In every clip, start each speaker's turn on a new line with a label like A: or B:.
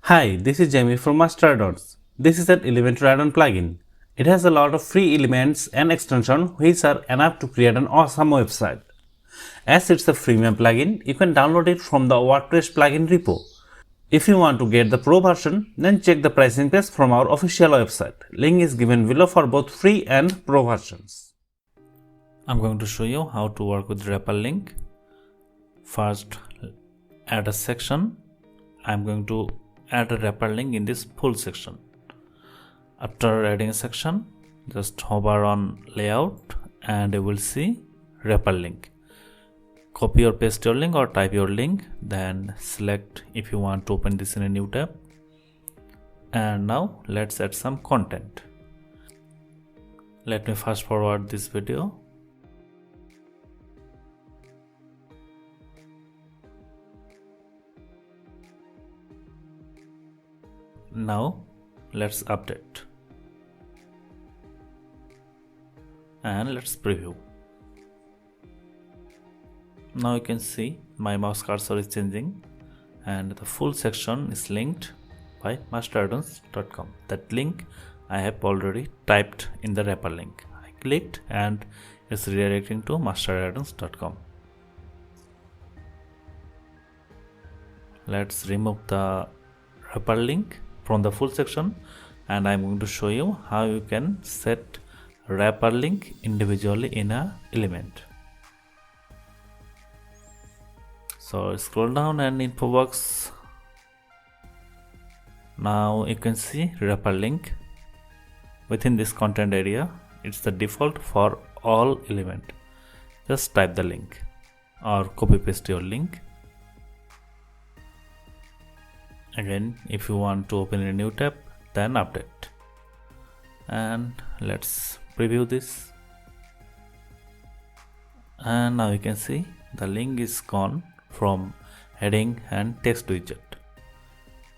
A: Hi, this is Jamie from Addons. This is an Elementor add-on plugin. It has a lot of free elements and extensions which are enough to create an awesome website. As it's a freemium plugin, you can download it from the WordPress plugin repo. If you want to get the pro version, then check the pricing page from our official website. Link is given below for both free and pro versions. I'm going to show you how to work with wrapper link. First, add a section. I'm going to add a wrapper link in this full section. After adding a section, just hover on layout and you will see wrapper link. Copy or paste your link or type your link, then select if you want to open this in a new tab. And now let's add some content. Let me fast forward this video. Now let's update and let's preview. Now you can see my mouse cursor is changing and the full section is linked by masteraddons.com. That link I have already typed in the wrapper link. I clicked and it's redirecting to masteraddons.com. Let's remove the wrapper link from the full section and I'm going to show you how you can set wrapper link individually in a element. So scroll down and info box. Now you can see wrapper link within this content area. It's the default for all element. Just type the link or copy paste your link. Again, if you want to open a new tab, then update. And let's preview this. And now you can see the link is gone from heading and text widget.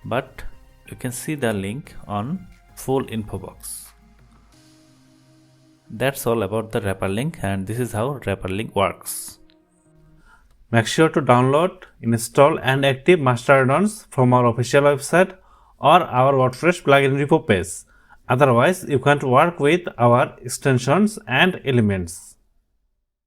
A: But you can see the link on full info box. That's all about the wrapper link, and this is how wrapper link works. Make sure to download, install and active master add-ons from our official website or our WordPress plugin repo page. Otherwise, you can't work with our extensions and elements.